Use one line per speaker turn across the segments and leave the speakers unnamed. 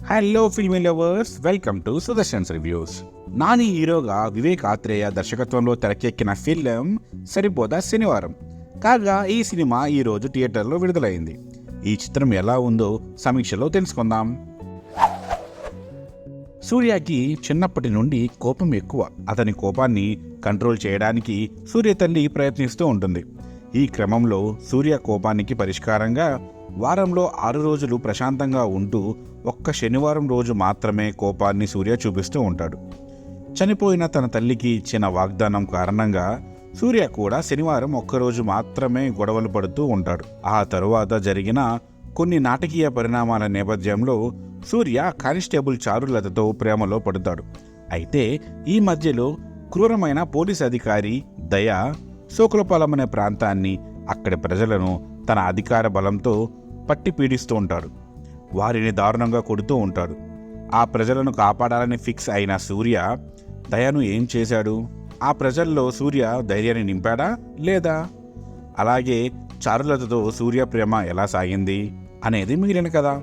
Hello filmy lovers, welcome to Sudarshan's reviews. Nani హీరోగా వివేక్ ఆత్రేయ దర్శకత్వంలో తెరకెక్కిన ఫిల్మ్ సరిపోదా శనివారం. కాగా ఈ సినిమా ఈరోజు థియేటర్లో విడుదలైంది. ఈ చిత్రం ఎలా ఉందో సమీక్షలో తెలుసుకుందాం. సూర్యకి చిన్నప్పటి నుండి కోపం ఎక్కువ. అతని కోపాన్ని కంట్రోల్ చేయడానికి సూర్య తల్లి ప్రయత్నిస్తూ ఉంటుంది. ఈ క్రమంలో సూర్య కోపానికి పరిష్కారంగా వారంలో 6 రోజులు ప్రశాంతంగా ఉంటూ ఒక్క శనివారం రోజు మాత్రమే కోపాన్ని సూర్య చూపిస్తూ ఉంటాడు. చనిపోయిన తన తల్లికి ఇచ్చిన వాగ్దానం కారణంగా సూర్య కూడా శనివారం ఒక్కరోజు మాత్రమే గొడవలు పడుతూ ఉంటాడు. ఆ తరువాత జరిగిన కొన్ని నాటకీయ పరిణామాల నేపథ్యంలో సూర్య కానిస్టేబుల్ చారులతతో ప్రేమలో పడతాడు. అయితే ఈ మధ్యలో క్రూరమైన పోలీస్ అధికారి దయ శోకులపాలెం అనే ప్రాంతాన్ని, అక్కడి ప్రజలను తన అధికార బలంతో పట్టి పీడిస్తూ ఉంటాడు. వారిని దారుణంగా కొడుతూ ఉంటాడు. ఆ ప్రజలను కాపాడాలని ఫిక్స్ అయిన సూర్య దయను ఏం చేశాడు? ఆ ప్రజల్లో సూర్య ధైర్యాన్ని నింపాడా లేదా? అలాగే చారులతతో సూర్య ప్రేమ ఎలా సాగింది అనేది మిగిలిన కదా.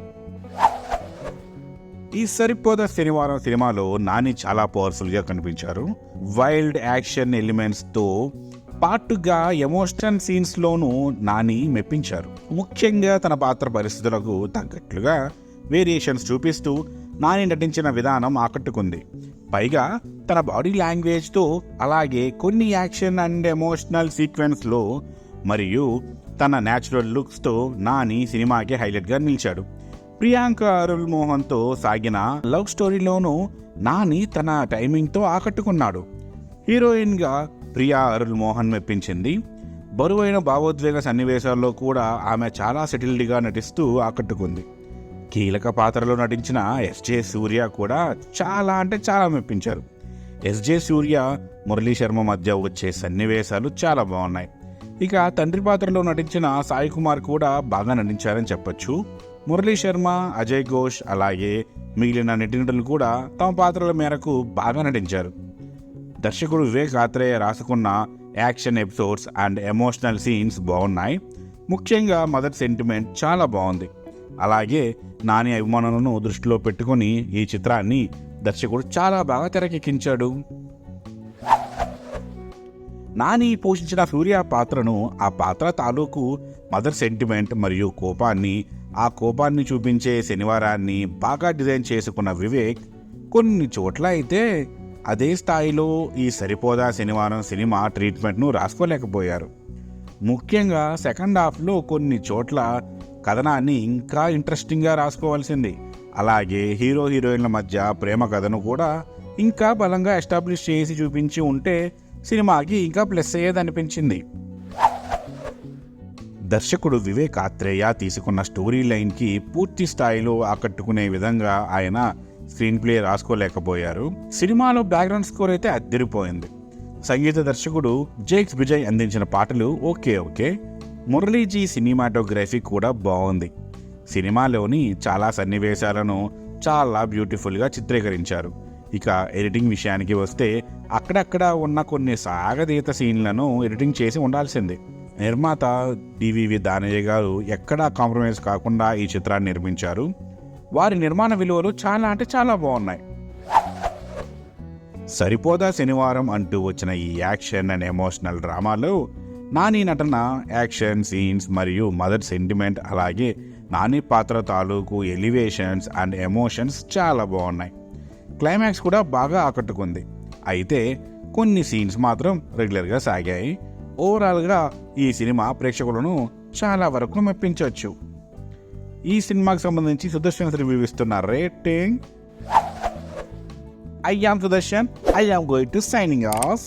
ఈ సరిపోదా శనివారం సినిమాలో నాని చాలా పవర్ఫుల్గా కనిపించారు. వైల్డ్ యాక్షన్ ఎలిమెంట్స్తో పాటుగా ఎమోషనల్ సీన్స్లోనూ నాని మెప్పించారు. ముఖ్యంగా తన పాత్ర పరిస్థితులకు తగ్గట్లుగా వేరియేషన్స్ చూపిస్తూ నాని నటించిన విధానం ఆకట్టుకుంది. పైగా తన బాడీ లాంగ్వేజ్తో, అలాగే కొన్ని యాక్షన్ అండ్ ఎమోషనల్ సీక్వెన్స్లో మరియు తన న్యాచురల్ లుక్స్తో నాని సినిమాకి హైలైట్గా నిలిచాడు. ప్రియాంక అరుల్ మోహన్తో సాగిన లవ్ స్టోరీలోనూ నాని తన టైమింగ్తో ఆకట్టుకున్నాడు. హీరోయిన్గా ప్రియా అరుల్ మోహన్ మెప్పించింది. బరువైన భావోద్వేగ సన్నివేశాల్లో కూడా ఆమె చాలా సెటిల్డ్గా నటిస్తూ ఆకట్టుకుంది. కీలక పాత్రలో నటించిన ఎస్జే సూర్య కూడా చాలా మెప్పించారు. ఎస్జే సూర్య మురళీ శర్మ మధ్య వచ్చే సన్నివేశాలు చాలా బాగున్నాయి. ఇక తండ్రి పాత్రలో నటించిన సాయి కుమార్ కూడా బాగా నటించారని చెప్పొచ్చు. మురళీ శర్మ, అజయ్ ఘోష్ అలాగే మిగిలిన నటీనటులు కూడా తమ పాత్రల మేరకు బాగా నటించారు. దర్శకుడు వివేక్ ఆత్రేయ రాసుకున్న action episodes and emotional scenes బాగున్నాయి. ముఖ్యంగా మదర్ సెంటిమెంట్ చాలా బాగుంది. అలాగే నాని అభిమానులను దృష్టిలో పెట్టుకుని ఈ చిత్రాన్ని దర్శకుడు చాలా బాగా తెరకెక్కించాడు. నాని పోషించిన సూర్య పాత్రను, ఆ పాత్ర తాలూకు మదర్ సెంటిమెంట్ మరియు ఆ కోపాన్ని చూపించే శనివారాన్ని బాగా డిజైన్ చేసుకున్న వివేక్ కొన్ని చోట్ల అయితే అదే స్థాయిలో ఈ సరిపోదా శనివారం సినిమా ట్రీట్మెంట్ను రాసుకోలేకపోయారు. ముఖ్యంగా సెకండ్ హాఫ్లో కొన్ని చోట్ల కథనాన్ని ఇంకా ఇంట్రెస్టింగ్గా రాసుకోవాల్సింది. అలాగే హీరో హీరోయిన్ల మధ్య ప్రేమ కథను కూడా ఇంకా బలంగా ఎస్టాబ్లిష్ చేసి చూపించి ఉంటే సినిమాకి ఇంకా ప్లస్ అయ్యేదనిపించింది. దర్శకుడు వివేక్ ఆత్రేయ తీసుకున్న స్టోరీ లైన్కి పూర్తి స్థాయిలో ఆకట్టుకునే విధంగా ఆయన స్క్రీన్ ప్లే రాసుకోలేకపోయారు. సినిమాలో బ్యాక్గ్రౌండ్ స్కోర్ అయితే అద్దరిపోయింది. సంగీత దర్శకుడు జేక్స్ విజయ్ అందించిన పాటలు ఓకే. మురళీజీ సినిమాటోగ్రఫీ కూడా బాగుంది. సినిమాలోని చాలా సన్నివేశాలను చాలా బ్యూటిఫుల్గా చిత్రీకరించారు. ఇక ఎడిటింగ్ విషయానికి వస్తే అక్కడక్కడ ఉన్న కొన్ని సాగదీత సీన్లను ఎడిటింగ్ చేసి ఉండాల్సింది. నిర్మాత డివివి దానయ్య గారు ఎక్కడా కాంప్రమైజ్ కాకుండా ఈ చిత్రాన్ని నిర్మించారు. వారి నిర్మాణ విలువలు చాలా బాగున్నాయి. సరిపోదా శనివారం అంటూ వచ్చిన ఈ యాక్షన్ అండ్ ఎమోషనల్ డ్రామాలో నాని నటన, యాక్షన్ సీన్స్ మరియు మదర్ సెంటిమెంట్, అలాగే నాని పాత్ర తాలూకు ఎలివేషన్స్ అండ్ ఎమోషన్స్ చాలా బాగున్నాయి. క్లైమాక్స్ కూడా బాగా ఆకట్టుకుంది. అయితే కొన్ని సీన్స్ మాత్రం రెగ్యులర్గా సాగాయి. ఓవరాల్గా ఈ సినిమా ప్రేక్షకులను చాలా వరకు మెప్పించవచ్చు. ఈ సినిమాకి సంబంధించి సుదర్శన్ రివ్యూ ఇస్తున్న rating, I am Sudarshan. I am going to signing off.